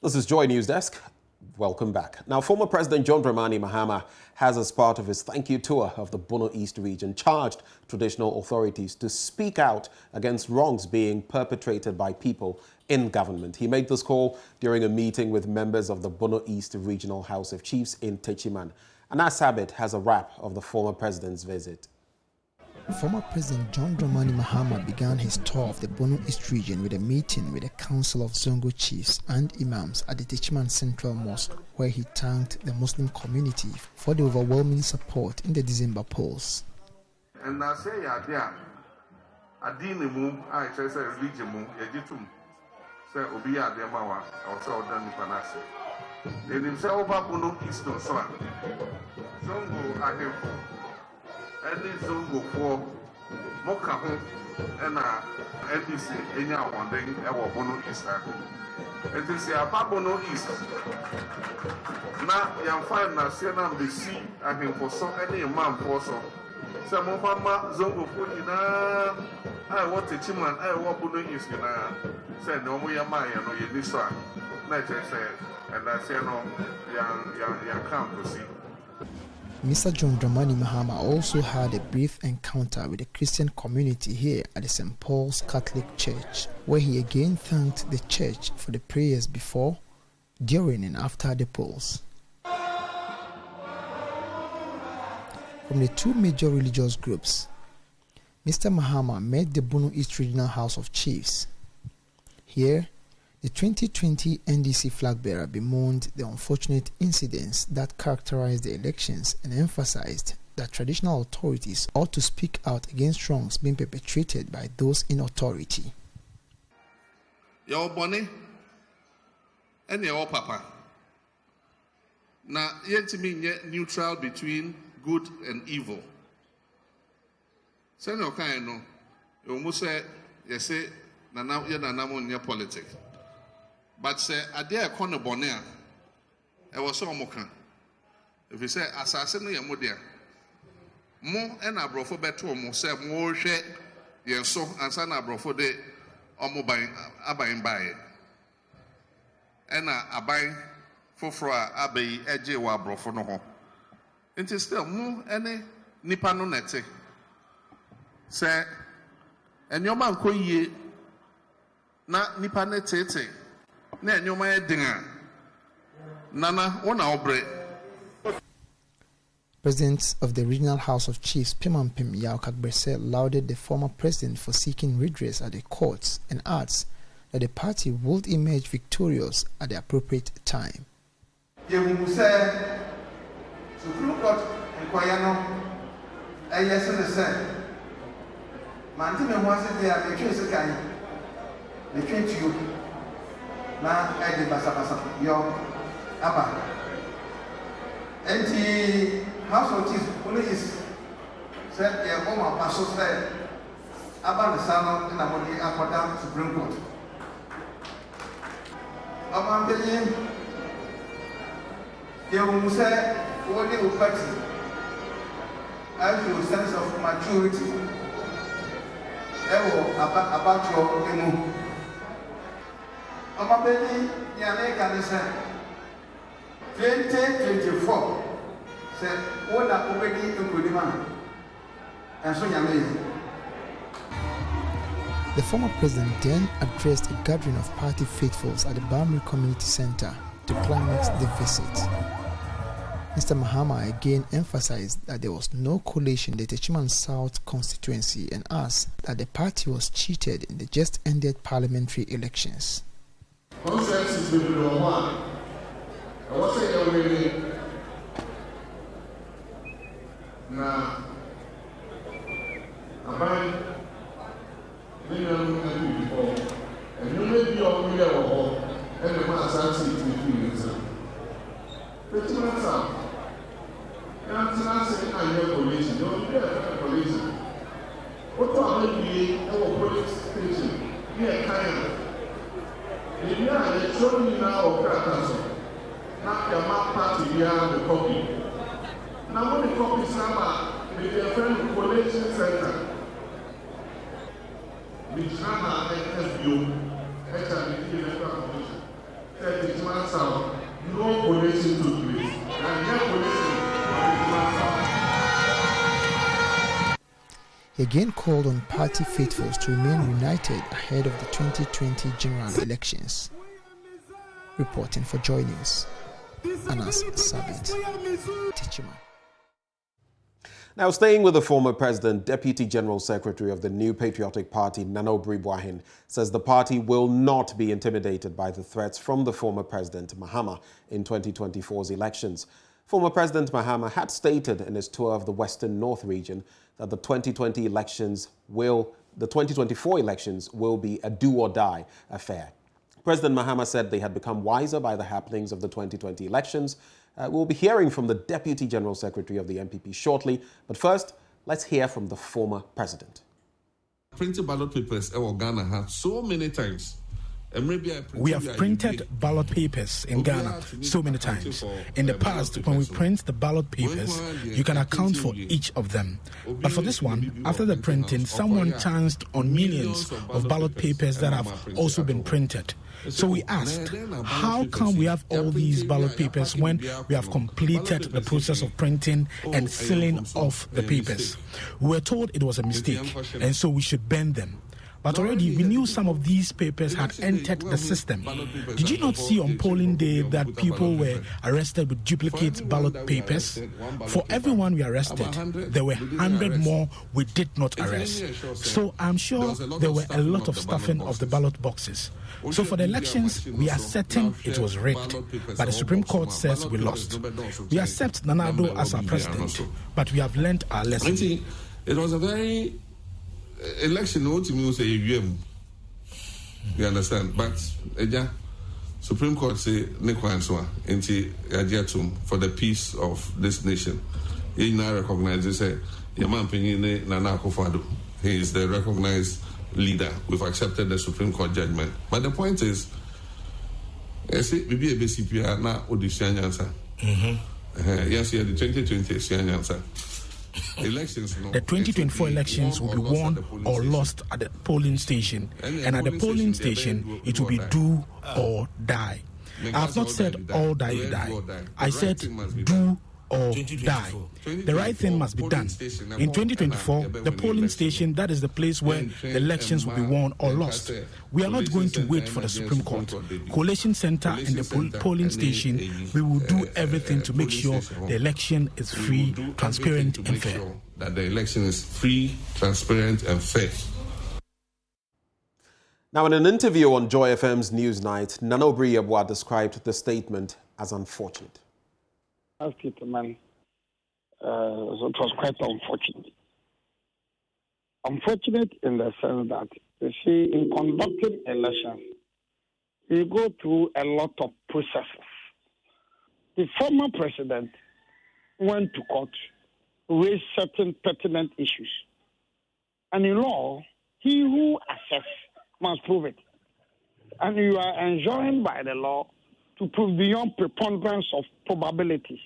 This is Joy News Desk. Welcome back. Now, former President John Dramani Mahama has, as part of his thank you tour of the Bono East region, charged traditional authorities to speak out against wrongs being perpetrated by people in government. He made this call during a meeting with members of the Bono East Regional House of Chiefs in Techiman. Anas Sabit has a wrap of the former president's visit. Former President John Dramani Mahama began his tour of the Bono East region with a meeting with the Council of Zongo Chiefs and Imams at the Techiman Central Mosque, where he thanked the Muslim community for the overwhelming support in the December polls. And I say, I didn't move, I say, region, say, Obia de Mawa, or so than Panasi. They themselves over Bono East or so. Zongo, I have. Any Zongo for Mokaho and NDC, any one day, our Bono East. It is a Bono East. Now, you find that Siena the sea, I mean, for so any man for so. Some of my Zongo for you now. I want to Chiman, I want Bono East, you know. Say, no, we are my, you know, you this one. Nature said, and I say, no, young come to see. Mr. John Dramani Mahama also had a brief encounter with the Christian community here at the St. Paul's Catholic Church, where he again thanked the church for the prayers before, during and after the polls. From the two major religious groups, Mr. Mahama met the Bono East Regional House of Chiefs. Here, the 2020 NDC flag bearer bemoaned the unfortunate incidents that characterized the elections and emphasized that traditional authorities ought to speak out against wrongs being perpetrated by those in authority. Your bonny and your papa. Now, yet to be neutral between good and evil. Say no kind no. You almost say, you say, now you're not in your politics. But say, I dare corner bonnet. I was so mokan. If you say, assassin, you're more there. More and I brought for better, more say, more share, yes, so, and son I brought for the buying by it. And I buy for Abbey, Edge, or brought for no home. It is still more any Nipano nette. Say, and your man could ye not Nipanete. President of the Regional House of Chiefs, Pimampim Yaokakbrese, lauded the former president for seeking redress at the courts and adds that the party would emerge victorious at the appropriate time. Supreme Court inquiry, yes, and said, Mantime was it there, the case again, the came to you. Na edi basa yo aba enti House of Chiefs police said ye oma paso say aba the sano na modi akoda Supreme Court aba mbeye ye wu say wodi upati I feel sense of maturity ewo about your emu. I'm baby, Yaneka said 2024 said, what are already in Kudima? And so Yamay. The former president then addressed a gathering of party faithfuls at the Bamri Community Center to climax the visit. Mr. Mahama again emphasized that there was no collation in the Techiman South constituency and asked that the party was cheated in the just ended parliamentary elections. Consensus will be the one. I was saying already. Now, I'm buying million before, and you may be on million or more, and the man starts to be 50 minutes out. And I'm saying, I hear police, you don't hear police. What do I mean? Our police station, here, kind of. The year they show me now of Kakaso. Now your map party here the copy. Now when the copy sama with their friend collation center. The China FSU, HRBT electoral commission. Said the He again called on party faithfuls to remain united ahead of the 2020 general elections. Reporting for JoyNews, Anas Sabit, Tichima. Now, staying with the former president, Deputy General Secretary of the New Patriotic Party, Nana Obri, says the party will not be intimidated by the threats from the former president, Mahama, in 2024's elections. Former President Mahama had stated in his tour of the Western North region that the 2024 elections will be a do-or-die affair. President Mahama said they had become wiser by the happenings of the 2020 elections. We'll be hearing from the Deputy General Secretary of the NPP shortly. But first, let's hear from the former president. Printed ballot papers in Ghana have so many times. We have printed ballot papers in Ghana so many times. In the past, when we print the ballot papers, you can account for each of them. But for this one, after the printing, someone chanced on millions of ballot papers that have also been printed. So we asked, how come we have all these ballot papers when we have completed the process of printing and sealing off the papers? We were told it was a mistake, and so we should burn them. But already we knew some of these papers had entered the system. Did you not see on polling day that people were arrested with duplicate ballot papers? For everyone we arrested, there were 100 more we did not arrest. So I'm sure there were a lot of stuffing of the ballot boxes. So for the elections, we are certain it was rigged. But the Supreme Court says we lost. We accept Nanado as our president, but we have learned our lesson. It was a very election, what you say, you understand? But Supreme Court say for the peace of this nation. He now recognizes He is the recognized leader. We've accepted the Supreme Court judgment. But the point is, yes, maybe a BCPR now audition answer. Yes, the 2020 answer. The 2024 elections will be won or lost at the polling station, and at the polling station, it will be do or die. I have not said all die. I said do or die. The right thing must be done. In 2024, the polling station, that is the place where the elections will be won or lost. We are not going to wait for the Supreme Court. Collation Center and the polling station, we will do everything to make sure the election is free, transparent, and fair. That the election is free, transparent, and fair. Now, in an interview on Joy FM's Newsnight, Nana Obri described the statement as unfortunate. As man, it was quite unfortunate. Unfortunate in the sense that, you see, in conducting elections, you go through a lot of processes. The former president went to court, raised certain pertinent issues. And in law, he who assesses must prove it. And you are enjoined by the law to prove beyond preponderance of probabilities.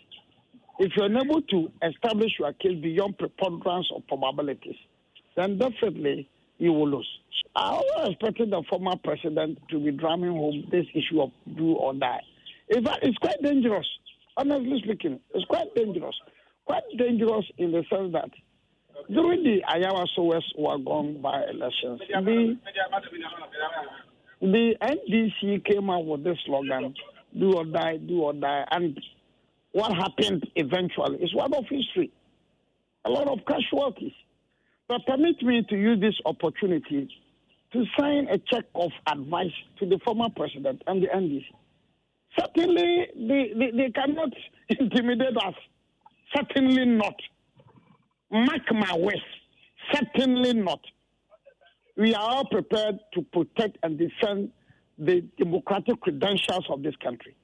If you're unable to establish your case beyond preponderance of probabilities, then definitely you will lose. I always expected the former president to be drumming home this issue of do or die. In fact, it's quite dangerous. Honestly speaking, it's quite dangerous. Quite dangerous in the sense that during the Ayawa West Wagon by elections, the NDC came out with this slogan, do or die, and what happened eventually is one of history. A lot of casualties. But permit me to use this opportunity to sign a check of advice to the former president and the NDC. Certainly, they cannot intimidate us. Certainly not. Mark my words. Certainly not. We are all prepared to protect and defend the democratic credentials of this country.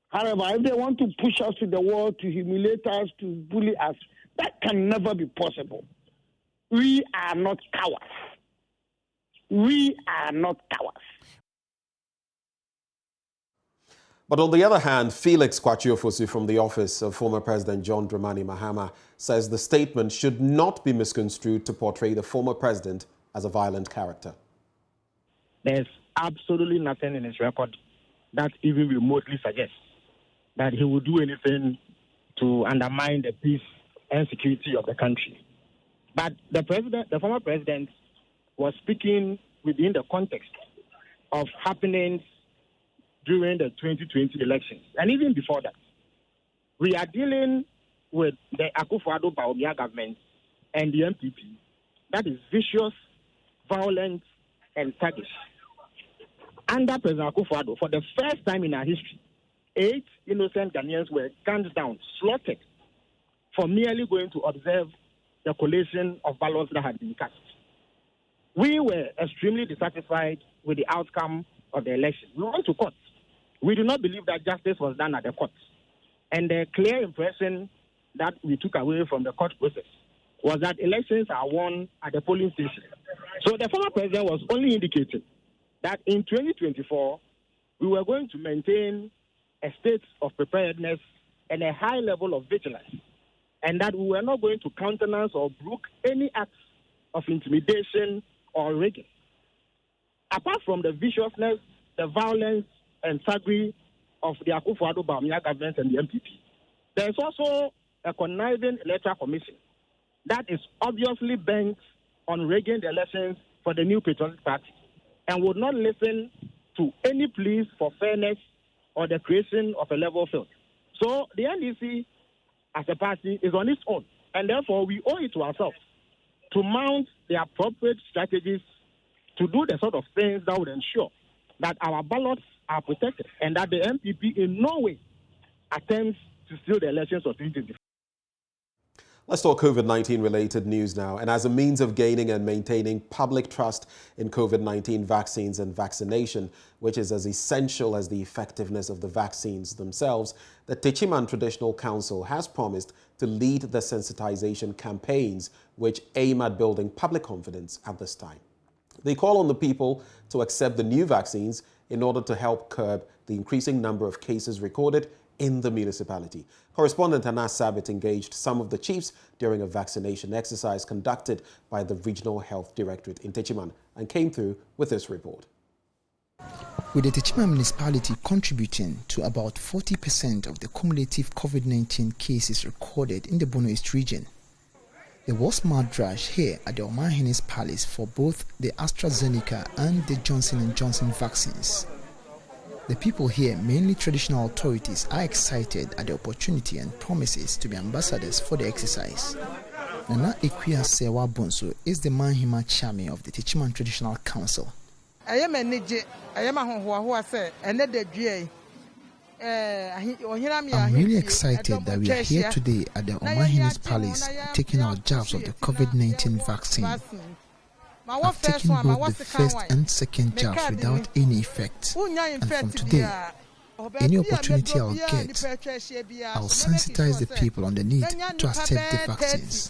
However, if they want to push us to the wall, to humiliate us, to bully us, that can never be possible. We are not cowards. We are not cowards. But on the other hand, Felix Kwachiofosu from the office of former President John Dramani Mahama says the statement should not be misconstrued to portray the former president as a violent character. There's absolutely nothing in his record that even remotely suggests that he will do anything to undermine the peace and security of the country. But the former president, was speaking within the context of happenings during the 2020 elections, and even before that. We are dealing with the Akufo-Addo government and the MPP that is vicious, violent, and thuggish. Under President Akufo-Addo, for the first time in our history, 8 innocent Ghanaians were gunned down, slaughtered, for merely going to observe the collation of ballots that had been cast. We were extremely dissatisfied with the outcome of the election. We went to court. We do not believe that justice was done at the court. And the clear impression that we took away from the court process was that elections are won at the polling station. So the former president was only indicating that in 2024, we were going to maintain a state of preparedness and a high level of vigilance, and that we were not going to countenance or brook any acts of intimidation or rigging. Apart from the viciousness, the violence, and thuggery of the Akufo-Addo government and the MPP, there is also a conniving electoral commission that is obviously bent on rigging the elections for the New Patriotic Party and would not listen to any pleas for fairness or the creation of a level field. So the NDC, as a party, is on its own, and therefore we owe it to ourselves to mount the appropriate strategies to do the sort of things that would ensure that our ballots are protected and that the MPP in no way attempts to steal the elections of 2024. Let's talk COVID-19 related news now. And as a means of gaining and maintaining public trust in COVID-19 vaccines and vaccination, which is as essential as the effectiveness of the vaccines themselves, the Techiman Traditional Council has promised to lead the sensitization campaigns which aim at building public confidence at this time. They call on the people to accept the new vaccines in order to help curb the increasing number of cases recorded in the municipality. Correspondent Anas Sabit engaged some of the chiefs during a vaccination exercise conducted by the Regional Health Directorate in Techiman and came through with this report. With the Techiman municipality contributing to about 40% of the cumulative COVID-19 cases recorded in the Bono East region, there was mad rush here at the Omanhene's Palace for both the AstraZeneca and the Johnson & Johnson vaccines. The people here, mainly traditional authorities, are excited at the opportunity and promises to be ambassadors for the exercise. Nana Ekuya Sewa Bonso is the Manhima chairman of the Techiman Traditional Council. I am really excited that we are here today at the Omanhene's Palace taking our jabs of the COVID-19 vaccine. I've taken both the first and second jabs without any effect. And from today, any opportunity I'll get, I'll sensitize the people on the need to accept the vaccines.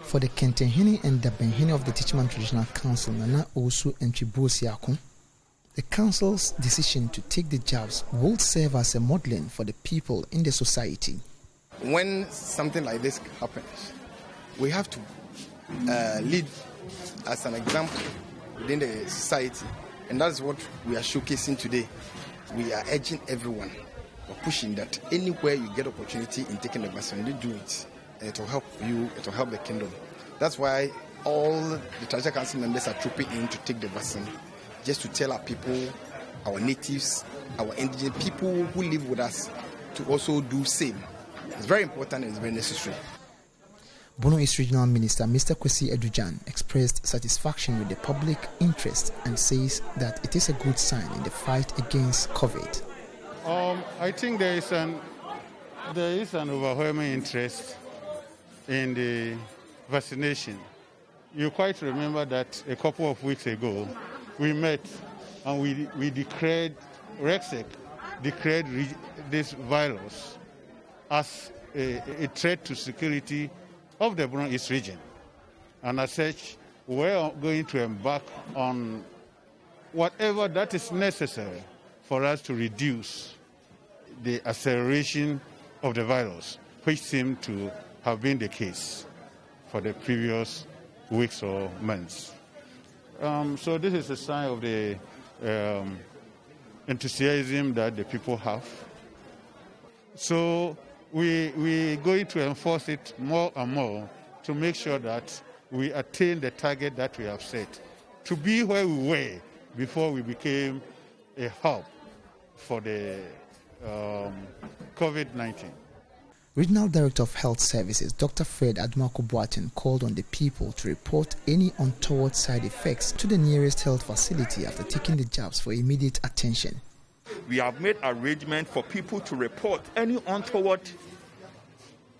For the Kentenhene and the Benhene of the Techiman Traditional Council, Nana Osu and Chibosiakun, the council's decision to take the jabs will serve as a modeling for the people in the society. When something like this happens, we have to lead as an example within the society, and that's what we are showcasing today. We are urging everyone, or pushing that anywhere you get opportunity in taking the vaccine, you do it. It will help you, it will help the kingdom. That's why all the Traditional Council members are trooping in to take the vaccine, just to tell our people, our natives, our indigenous people who live with us, to also do same. It's very important and it's very necessary. Bono East Regional Minister Mr. Kwesi Edujan expressed satisfaction with the public interest and says that it is a good sign in the fight against COVID. I think there is an overwhelming interest in the vaccination. You quite remember that a couple of weeks ago we met and we declared, REXEC declared this virus as a threat to security of the Bono East region. And as such, we're going to embark on whatever that is necessary for us to reduce the acceleration of the virus, which seemed to have been the case for the previous weeks or months. So this is a sign of the enthusiasm that the people have. So we're going to enforce it more and more to make sure that we attain the target that we have set, to be where we were before we became a hub for the COVID-19. Regional Director of Health Services, Dr. Fred Admakobuatin, called on the people to report any untoward side effects to the nearest health facility after taking the jabs for immediate attention. We have made arrangements for people to report any untoward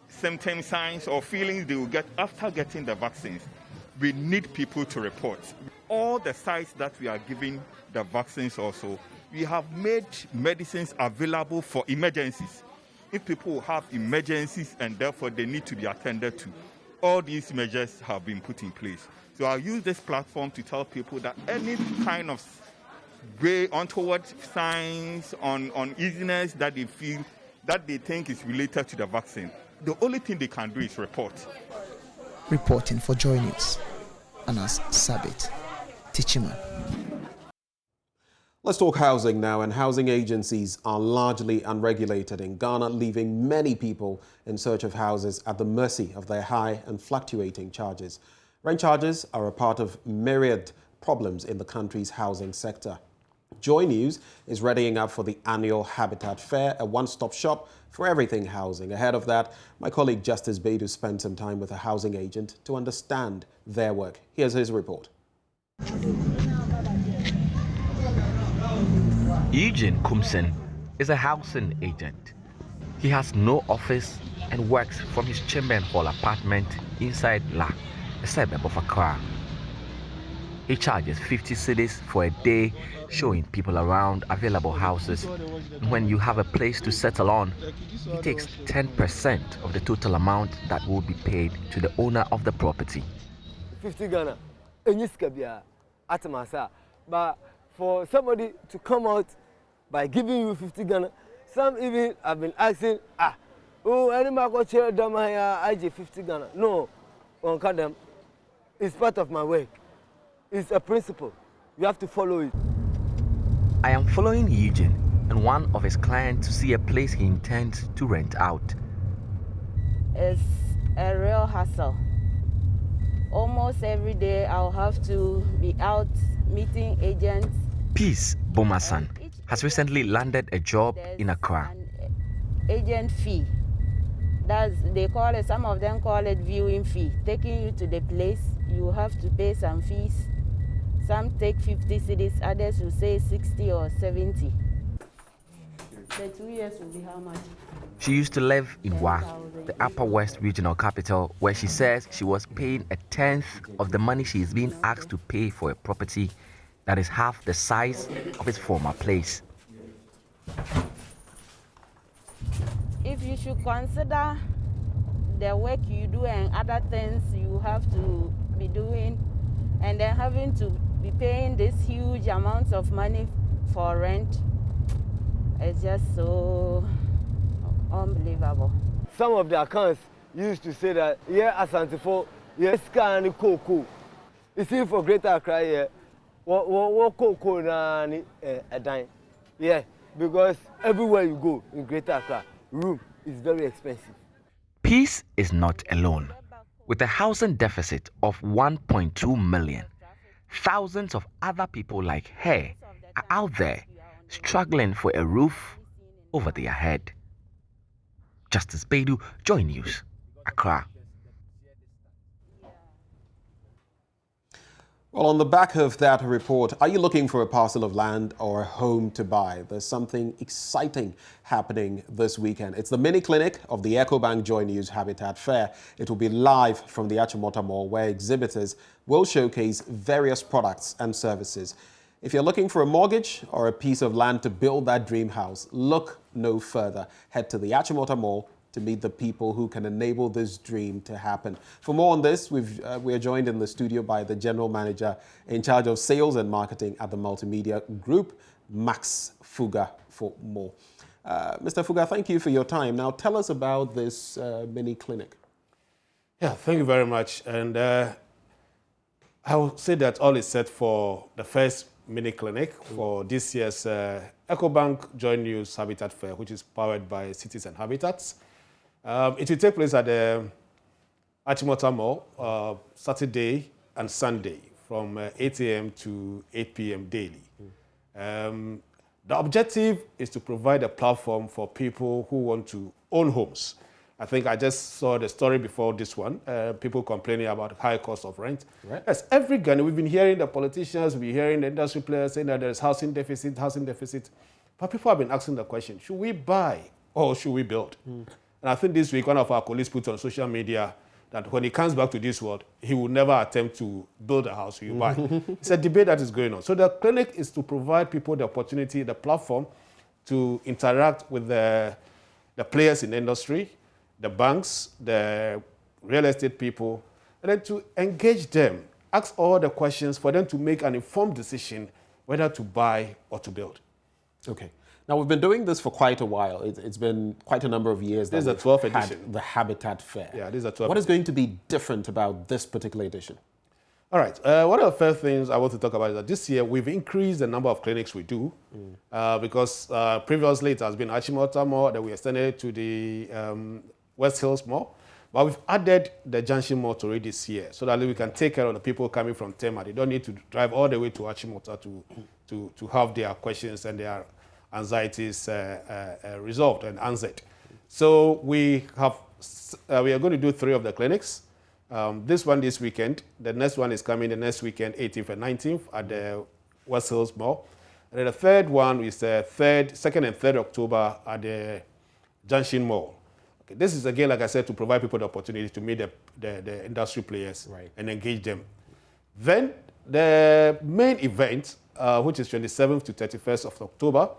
symptoms, signs, or feelings they will get after getting the vaccines. We need people to report. All the sites that we are giving the vaccines also, we have made medicines available for emergencies. If people have emergencies and therefore they need to be attended to, all these measures have been put in place. So I'll use this platform to tell people that any kind of way untoward signs, uneasiness that they feel, that they think is related to the vaccine, the only thing they can do is report. Reporting for JoyNews, Anas Sabit, Tichima. Let's talk housing now, and housing agencies are largely unregulated in Ghana, leaving many people in search of houses at the mercy of their high and fluctuating charges. Rent charges are a part of myriad problems in the country's housing sector. JoyNews is readying up for the annual Habitat Fair, a one-stop shop for everything housing. Ahead of that, my colleague Justice Beidou spent some time with a housing agent to understand their work. Here's his report. Eugene Kumsen is a housing agent. He has no office and works from his chamber and hall apartment inside La, a suburb of Accra. He charges 50 cedis for a day, showing people around available houses. And when you have a place to settle on, he takes 10% of the total amount that will be paid to the owner of the property. 50 Ghana, but for somebody to come out by giving you 50 Ghana, some even have been asking, any market share I get 50 Ghana. No, on them, it's part of my work. It's a principle. You have to follow it. I am following Eugene and one of his clients to see a place he intends to rent out. It's a real hassle. Almost every day I'll have to be out meeting agents. Peace Bomasan has recently landed a job in Accra. Agent fee. They call it, some of them call it viewing fee. Taking you to the place, you have to pay some fees. Some take 50 cedis, others will say 60 or 70. The 2 years will be how much? She used to live in Wa, the Upper West regional capital, where she says she was paying a tenth of the money she is being asked to pay for a property that is half the size of its former place. If you should consider the work you do and other things you have to be doing, and then having to be paying this huge amounts of money for rent, it's just so unbelievable. Some of the accounts used to say that, Asantifo, scan cocoa. You see, for Greater Accra, what cocoa a dime. Yeah, because everywhere you go in Greater Accra, room is very expensive. Peace is not alone. With a housing deficit of 1.2 million, thousands of other people like her are out there struggling for a roof over their head. Justice Beidou, JoyNews, Accra. Well, on the back of that report, are you looking for a parcel of land or a home to buy? There's something exciting happening this weekend. It's the mini clinic of the EcoBank JoyNews Habitat Fair. It will be live from the Achimota Mall, where exhibitors will showcase various products and services. If you're looking for a mortgage or a piece of land to build that dream house, look no further. Head to the Achimota Mall to meet the people who can enable this dream to happen. For more on this, we are joined in the studio by the General Manager in charge of Sales and Marketing at the Multimedia Group, Max Fuga, for more. Mr. Fuga, thank you for your time. Now, tell us about this mini clinic. Yeah, thank you very much. And I will say that all is set for the first mini clinic for this year's EcoBank JoyNews Habitat Fair, which is powered by Cities and Habitats. It will take place at the Achimota Mall Saturday and Sunday from 8 a.m. to 8 p.m. daily. The objective is to provide a platform for people who want to own homes. I think I just saw the story before this one, people complaining about high cost of rent. Right. Yes, every Ghana, we've been hearing the politicians, we've been hearing the industry players saying that there's housing deficit. But people have been asking the question, should we buy or should we build? And I think this week, one of our colleagues put on social media that when he comes back to this world, he will never attempt to build a house, you buy. It's a debate that is going on. So the clinic is to provide people the opportunity, the platform to interact with the players in the industry, the banks, the real estate people, and then to engage them, ask all the questions for them to make an informed decision whether to buy or to build. Okay. Now, we've been doing this for quite a while. It's been quite a number of years. This is the 12th edition. The Habitat Fair. Yeah, this is the 12th. What is going to be different about this particular edition? All right. One of the first things I want to talk about is that this year we've increased the number of clinics we do because previously it has been Achimota Mall, then we extended it to the West Hills Mall. But we've added the Junction Mall to it this year so that we can take care of the people coming from Tema. They don't need to drive all the way to Achimota to have their questions and their anxieties resolved and answered. So we are going to do 3 of the clinics. This one this weekend. The next one is coming the next weekend, 18th and 19th at the West Hills Mall. And then the third one is the 2nd and 3rd October at the Junction Mall. Okay, this is again, like I said, to provide people the opportunity to meet the industry players and engage them. Then the main event, which is 27th to 31st of October,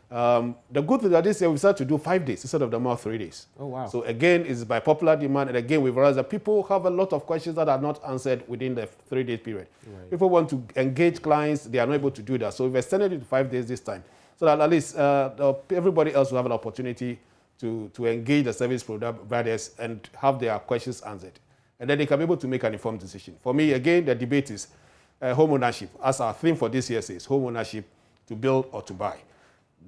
the good thing that this year we started to do 5 days instead of the more 3 days. Oh, wow. So again, it's by popular demand. And again, we've realized that people have a lot of questions that are not answered within the 3-day period. Right. People want to engage clients. They are not able to do that. So we've extended it to 5 days this time. So that at least everybody else will have an opportunity to engage the service providers and have their questions answered. And then they can be able to make an informed decision. For me, again, the debate is home ownership. As our theme for this year says, home ownership, to build or to buy.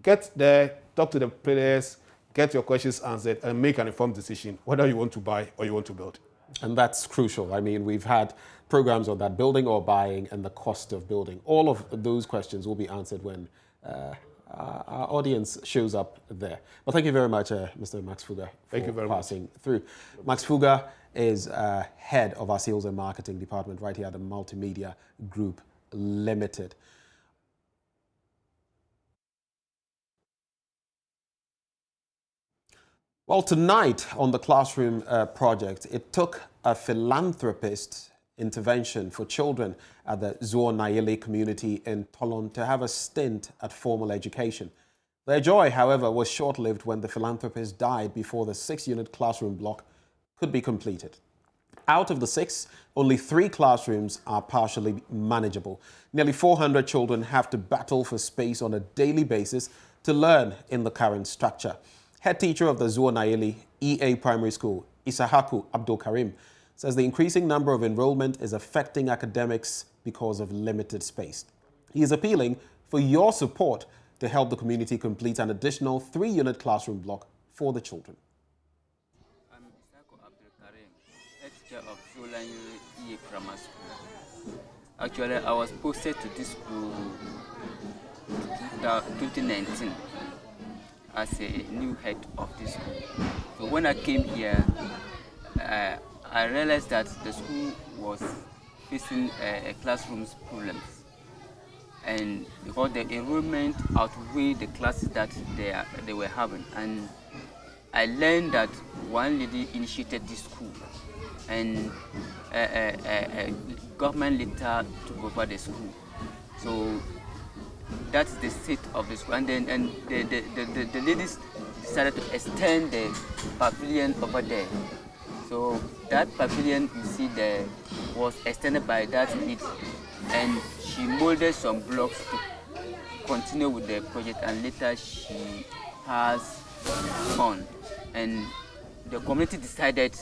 Get there, talk to the players, get your questions answered, and make an informed decision whether you want to buy or you want to build. And that's crucial. I mean, we've had programs on that, building or buying and the cost of building. All of those questions will be answered when our audience shows up there. But thank you very much, Mr. Max Fuga, for passing through. Max Fuga is head of our sales and marketing department right here at the Multimedia Group Limited. Well, tonight on the Classroom Project, it took a philanthropist intervention for children at the Zuo Nayeli community in Tolon to have a stint at formal education. Their joy, however, was short-lived when the philanthropist died before the 6-unit classroom block could be completed. Out of the 6, only 3 classrooms are partially manageable. Nearly 400 children have to battle for space on a daily basis to learn in the current structure. Head teacher of the Zuo Nayeli EA Primary School, Isahaku Abdul Karim, says the increasing number of enrollment is affecting academics because of limited space. He is appealing for your support to help the community complete an additional 3-unit classroom block for the children. I'm Isahaku Abdul Karim, head teacher of Zuo Nayeli EA Primary School. Actually, I was posted to this school in 2019. As a new head of this school. So when I came here, I realized that the school was facing classrooms problems. And because the enrollment outweighed the classes that they were having. And I learned that one lady initiated this school and government later took over the school. So that's the state of the school. And then the ladies decided to extend the pavilion over there. So that pavilion you see there was extended by that lady, and she molded some blocks to continue with the project, and later she passed on. And the community decided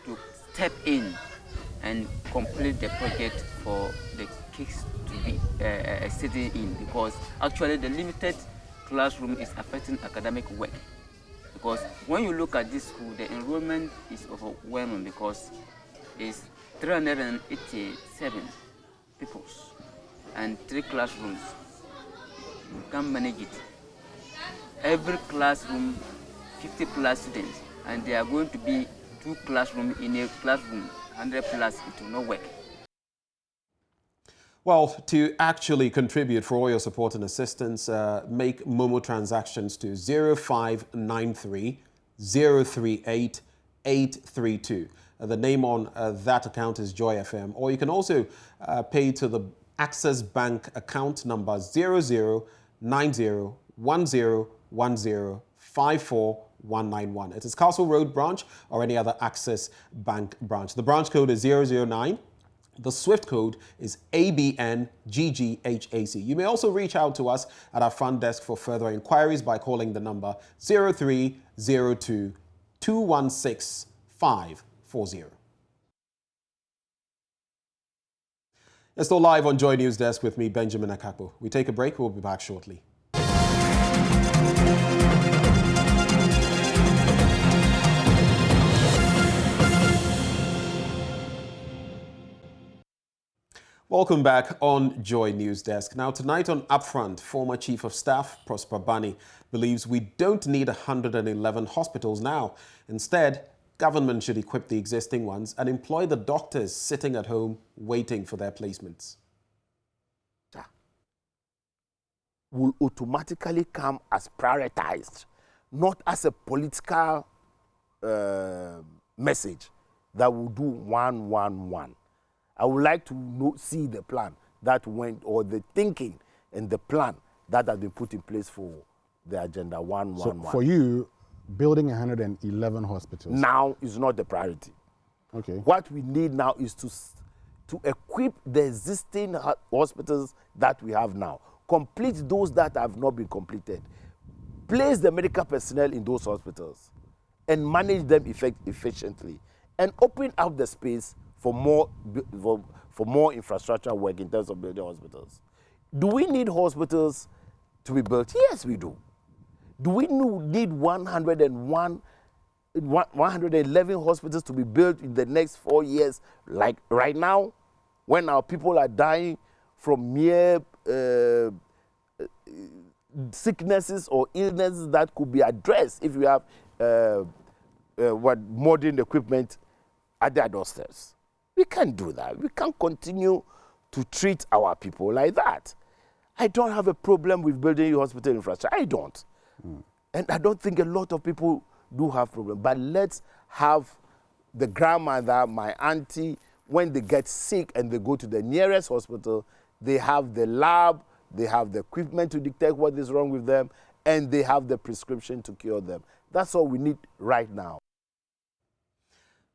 to step in and complete the project for the kids to be sitting in, because actually the limited classroom is affecting academic work. Because when you look at this school, the enrollment is overwhelming because it's 387 people and 3 classrooms. You can't manage it. Every classroom, 50 plus students, and there are going to be 2 classrooms in a classroom, 100 plus, it will not work. Well, to actually contribute for all your support and assistance, make Momo transactions to 0593 038 832. The name on that account is Joy FM. Or you can also pay to the Access Bank account number 009010105491. It is Castle Road branch or any other Access Bank branch. The branch code is 009. The SWIFT code is ABNGGHAC. You may also reach out to us at our front desk for further inquiries by calling the number 0302 216 540. It's still live on Joy News Desk with me, Benjamin Akakpo. We take a break. We'll be back shortly. Welcome back on Joy News Desk. Now, tonight on Upfront, former Chief of Staff Prosper Bani believes we don't need 111 hospitals now. Instead, government should equip the existing ones and employ the doctors sitting at home waiting for their placements. Will automatically come as prioritized, not as a political message that will do 1-1-1. I would like to see the plan that went, or the thinking and the plan that has been put in place for the agenda 1-1-1. So for you, building 111 hospitals now is not the priority. Okay. What we need now is to equip the existing hospitals that we have now, complete those that have not been completed, place the medical personnel in those hospitals, and manage them efficiently, and open up the space for more infrastructure work in terms of building hospitals. Do we need hospitals to be built? Yes, we do. Do we need 111 hospitals to be built in the next 4 years, like right now, when our people are dying from mere sicknesses or illnesses that could be addressed if we have modern equipment at their doorsteps? We can't do that. We can't continue to treat our people like that. I don't have a problem with building hospital infrastructure. I don't. And I don't think a lot of people do have problem. But let's have the grandmother, my auntie, when they get sick and they go to the nearest hospital, they have the lab, they have the equipment to detect what is wrong with them, and they have the prescription to cure them. That's all we need right now.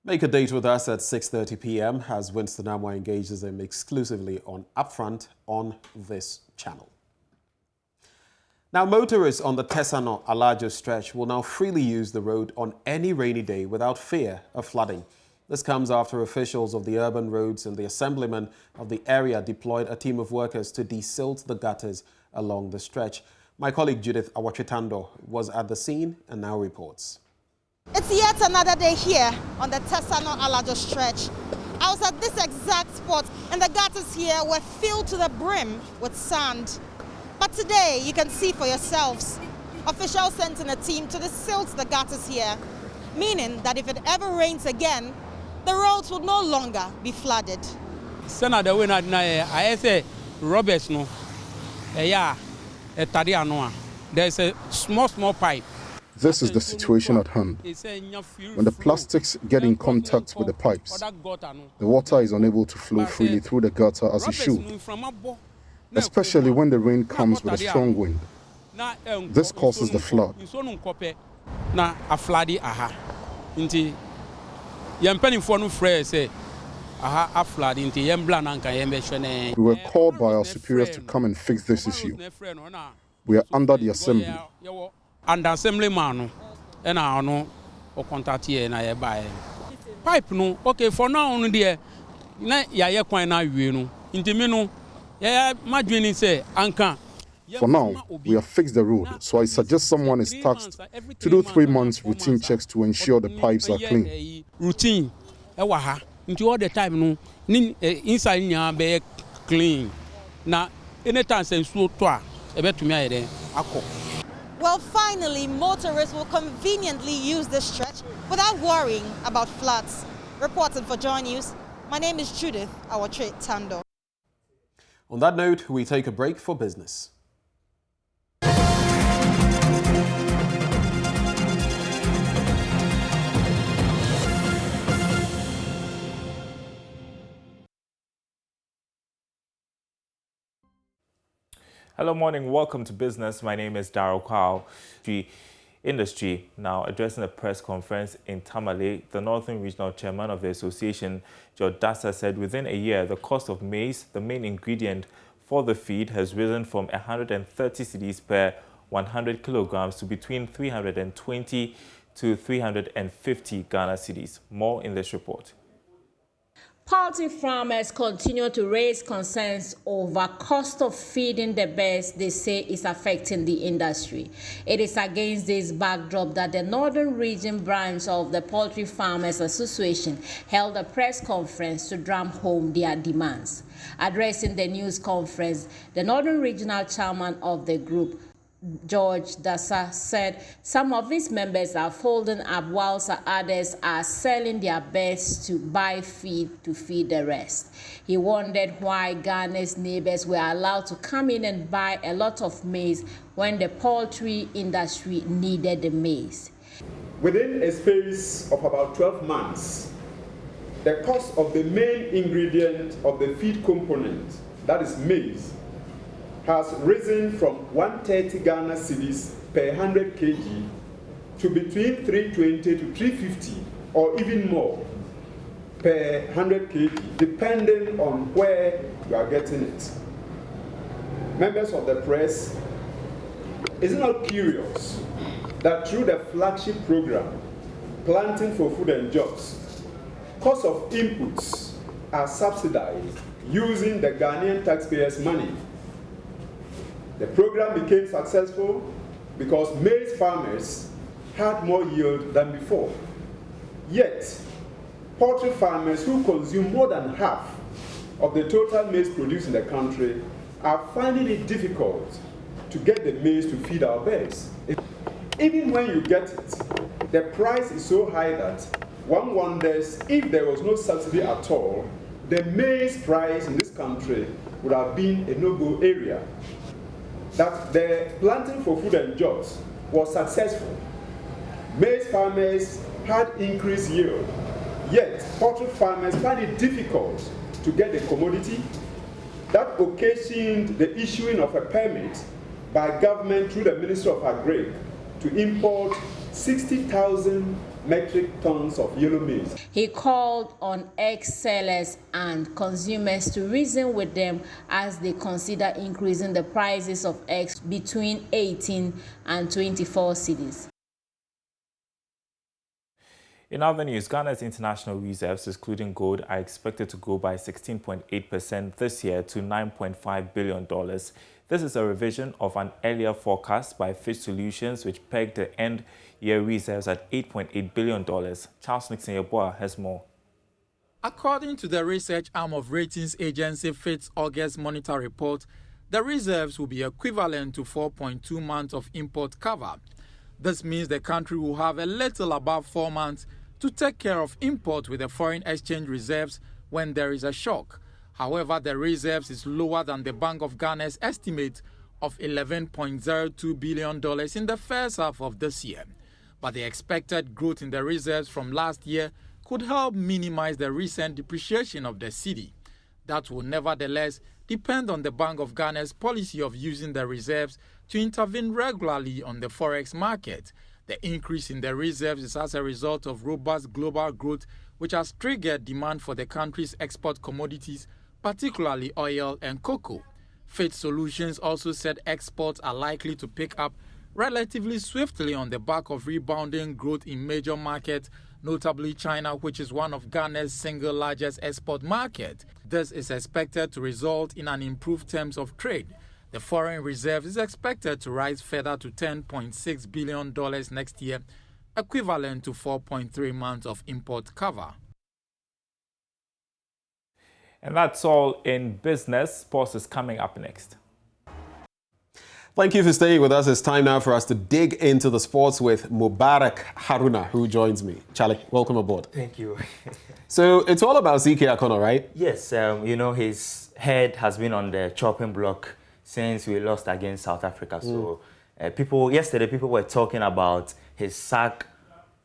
Make a date with us at 6:30 p.m. as Winston Amwa engages them exclusively on Upfront on this channel. Now, motorists on the Tesano-Alajo stretch will now freely use the road on any rainy day without fear of flooding. This comes after officials of the urban roads and the assemblyman of the area deployed a team of workers to desilt the gutters along the stretch. My colleague Judith Awachitando was at the scene and now reports. It's yet another day here on the Tesano-Alajo stretch. I was at this exact spot and the gutters here were filled to the brim with sand. But today, you can see for yourselves, officials sent in a team to desilt the gutters here, meaning that if it ever rains again, the roads will no longer be flooded. Senator, I say, Roberts, no, there's a small pipe. This is the situation at hand. When the plastics get in contact with the pipes, the water is unable to flow freely through the gutter as it should, especially when the rain comes with a strong wind. This causes the flood. We were called by our superiors to come and fix this issue. We are under the assembly. And assemblyman and I know or contact here and I buy pipe no okay for now on there na ya quite now you know intimino yeah my dream say anka For now, we have fixed the road, so I suggest someone is tasked to do 3 months routine checks to ensure the pipes are clean. Routine, until all the time, no, inside be clean. Now, anytime since so twa, to me, Well, finally, motorists will conveniently use this stretch without worrying about floods. Reporting for JoyNews, my name is Judith Awatre Tando. On that note, we take a break for business. Hello, morning. Welcome to business. My name is Daryl Kwao. Industry now addressing a press conference in Tamale. The Northern Regional Chairman of the association, George Dasa, said within a year the cost of maize, the main ingredient for the feed, has risen from 130 cedis per 100 kilograms to between 320 to 350 Ghana cedis. More in this report. Poultry farmers continue to raise concerns over cost of feeding the birds they say is affecting the industry. It is against this backdrop that the Northern Region branch of the Poultry Farmers Association held a press conference to drum home their demands. Addressing the news conference, the Northern Regional Chairman of the group, George Dasa, said some of his members are folding up whilst others are selling their birds to buy feed to feed the rest. He wondered why Ghana's neighbors were allowed to come in and buy a lot of maize when the poultry industry needed the maize. Within a space of about 12 months, the cost of the main ingredient of the feed component, that is maize, has risen from 130 Ghana cedis per 100 kg to between 320 to 350 or even more per 100 kg, depending on where you are getting it. Members of the press, is it not curious that through the flagship program, Planting for Food and Jobs, cost of inputs are subsidized using the Ghanaian taxpayers' money? The program became successful because maize farmers had more yield than before. Yet, poultry farmers who consume more than half of the total maize produced in the country are finding it difficult to get the maize to feed our birds. Even when you get it, the price is so high that one wonders if there was no subsidy at all, the maize price in this country would have been a no-go area. That the Planting for Food and Jobs was successful. Maize farmers had increased yield, yet poultry farmers find it difficult to get the commodity. That occasioned the issuing of a permit by government through the Ministry of Agri to import 60,000 metric tons of yellow maize. He called on egg sellers and consumers to reason with them as they consider increasing the prices of eggs between 18 and 24 cedis. In other news, Ghana's international reserves, excluding gold, are expected to grow by 16.8% this year to $9.5 billion. This is a revision of an earlier forecast by Fitch Solutions, which pegged the end-year reserves at $8.8 billion. Charles Nixon Yeboah has more. According to the research arm of ratings agency Fitch's August monitor report, the reserves will be equivalent to 4.2 months of import cover. This means the country will have a little above 4 months to take care of import with the foreign exchange reserves when there is a shock. However, the reserves is lower than the Bank of Ghana's estimate of $11.02 billion in the first half of this year. But the expected growth in the reserves from last year could help minimize the recent depreciation of the cedi. That will nevertheless depend on the Bank of Ghana's policy of using the reserves to intervene regularly on the forex market. The increase in the reserves is as a result of robust global growth, which has triggered demand for the country's export commodities, particularly oil and cocoa. Fitch Solutions also said exports are likely to pick up relatively swiftly on the back of rebounding growth in major markets, notably China, which is one of Ghana's single largest export market. This is expected to result in an improved terms of trade. The foreign reserve is expected to rise further to $10.6 billion next year, equivalent to 4.3 months of import cover. And that's all in business. Sports is coming up next. Thank you for staying with us. It's time now for us to dig into the sports with Mubarak Haruna, who joins me. Charlie, welcome aboard. Thank you. So it's all about ZK Akono, right? Yes, you know, his head has been on the chopping block since we lost against South Africa. So yesterday people were talking about his sack,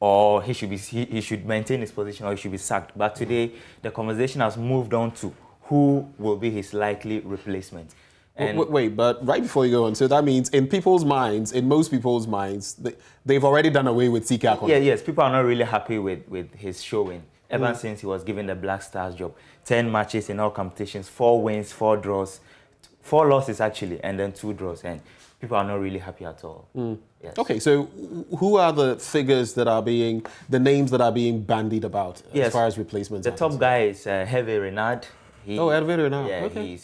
or he should maintain his position, or he should be sacked. But today the conversation has moved on to who will be his likely replacement. Wait, but right before you go on, so that means in people's minds, in most people's minds, they've already done away with ZK Akono. Yeah, yes, people are not really happy with his showing ever since he was given the Black Stars job. 10 matches in all competitions, 4 wins, 4 draws, 4 losses actually, and then 2 draws. And people are not really happy at all. Yes. Okay, so who are the figures that are being, the names that are being bandied about as far as replacements? The top guy is Hervé Renard. Hervé Renard. Yeah, okay.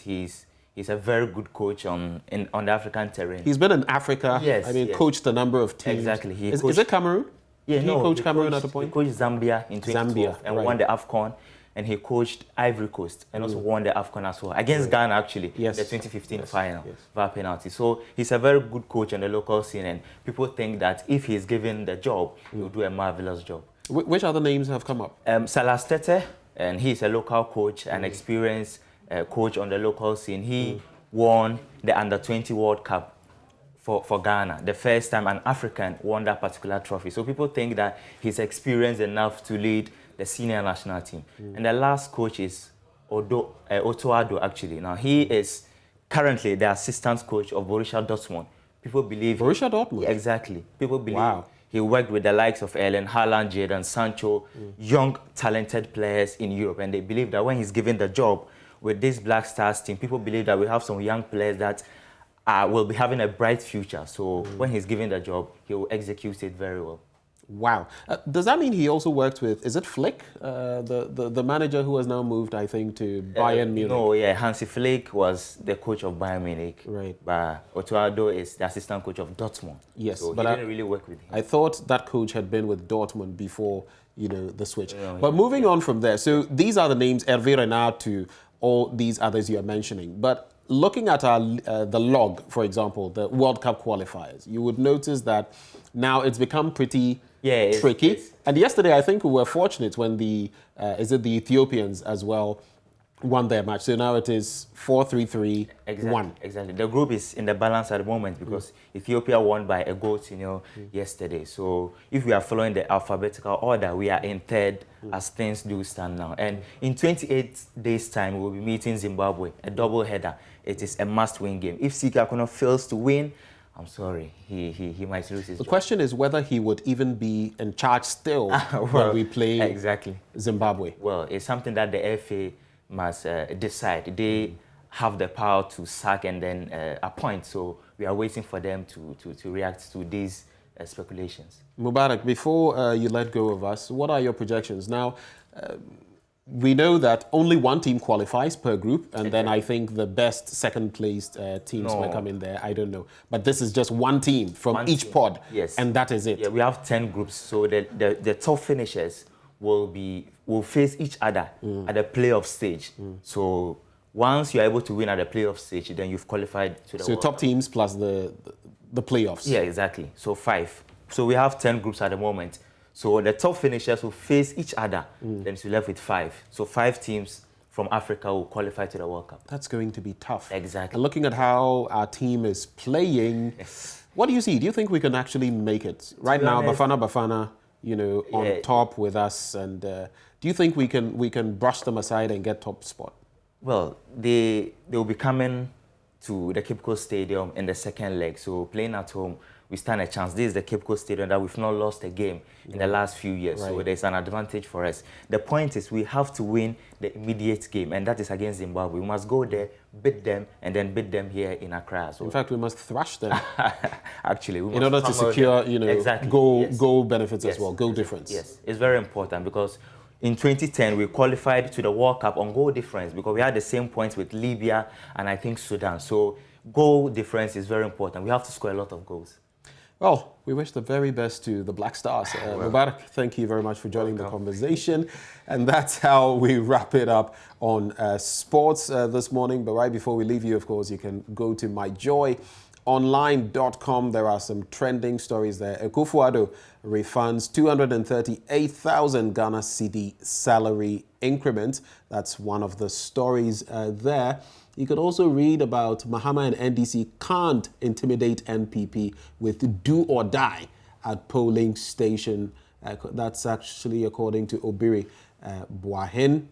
He's a very good coach on the African terrain. He's been in Africa. Yes, coached a number of teams. Exactly. Is it Cameroon? Yeah, Did he coach Cameroon at a point? He coached Zambia in 2012 and won the AFCON. And he coached Ivory Coast and also won the AFCON as well. Against Ghana, actually, the 2015 final via penalty. So he's a very good coach on the local scene. And people think that if he's given the job, he'll do a marvelous job. Which other names have come up? Salah Stete, and he's a local coach, an experienced coach on the local scene. He won the Under-20 World Cup for Ghana, the first time an African won that particular trophy. So people think that he's experienced enough to lead the senior national team. And the last coach is Otto Addo, actually. Now, he is currently the assistant coach of Borussia Dortmund. People believe... Borussia Dortmund? Exactly. People believe he worked with the likes of Erling Haaland, Jadon Sancho, young, talented players in Europe. And they believe that when he's given the job with this Black Stars team, people believe that we have some young players that will be having a bright future. So when he's given the job, he will execute it very well. Wow. Does that mean he also worked with, is it Flick, the manager who has now moved, I think, to Bayern Munich? No, yeah, Hansi Flick was the coach of Bayern Munich. Right. But Otto Addo is the assistant coach of Dortmund. Yes, so but he didn't really work with him. I thought that coach had been with Dortmund before, the switch. But moving on from there, so these are the names, Hervé Renard to all these others you are mentioning. But looking at the log, for example, the World Cup qualifiers, you would notice that now it's become pretty tricky. And yesterday, I think we were fortunate when the Ethiopians as well won their match. So now it is 4-3-3-1. Exactly. The group is in the balance at the moment because Ethiopia won by a goal, yesterday. So if we are following the alphabetical order, we are in third as things do stand now. And in 28 days' time, we will be meeting Zimbabwe, a double header. It is a must-win game. If ZK Akono fails to win, I'm sorry, he might lose his job. The question is whether he would even be in charge still when we play Zimbabwe. Well, it's something that the FA must decide. They have the power to sack and then appoint. So we are waiting for them to react to these speculations. Mubarak, before you let go of us, what are your projections? Now, we know that only one team qualifies per group, and then I think the best second-placed teams will come in there. I don't know. But this is just one team from each pod, and that is it. Yeah, we have 10 groups, so the top finishers will face each other at the playoff stage. So once you're able to win at the playoff stage, then you've qualified to the World Cup. Teams plus the playoffs. Yeah, exactly. So 5. So we have 10 groups at the moment. So the top finishers will face each other. Then you're left with 5. So 5 teams from Africa will qualify to the World Cup. That's going to be tough. Exactly. And looking at how our team is playing, what do you see? Do you think we can actually make it? Right now, Bafana, on top with us. And do you think we can brush them aside and get top spot? Well, they will be coming to the Cape Coast Stadium in the second leg. So playing at home, we stand a chance. This is the Cape Coast Stadium that we've not lost a game in the last few years. So there's an advantage for us. The point is we have to win the immediate game, and that is against Zimbabwe. We must go there, beat them, and then beat them here in Accra. So in fact, we must thrash them. Actually, we in order to secure, goal benefits as well, goal difference. Yes, it's very important because in 2010, we qualified to the World Cup on goal difference because we had the same points with Libya and I think Sudan. So goal difference is very important. We have to score a lot of goals. Well, we wish the very best to the Black Stars. Mubarak, thank you very much for joining the conversation. And that's how we wrap it up on sports this morning. But right before we leave you, of course, you can go to myjoyonline.com. There are some trending stories there. Akufo-Addo refunds 238,000 Ghana cedi salary increment. That's one of the stories there. You could also read about Mahama and NDC can't intimidate NPP with do or die at polling station. That's actually according to Obiri Buahin.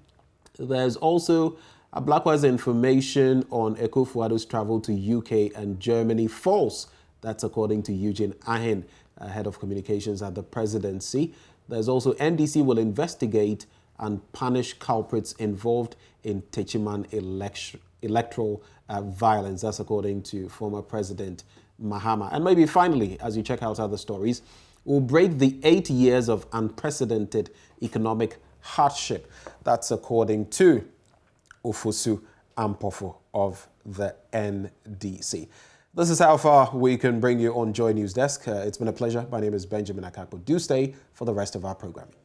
There's also a Blackwise information on Akufo-Addo's travel to UK and Germany. False. That's according to Eugene Ahin, head of communications at the presidency. There's also NDC will investigate and punish culprits involved in Techiman electoral violence. That's according to former President Mahama. And maybe finally, as you check out other stories, we'll break the 8 years of unprecedented economic hardship. That's according to Ofosu Ampofo of the NDC. This is how far we can bring you on Joy News Desk. It's been a pleasure. My name is Benjamin Akakpo. Do stay for the rest of our programming.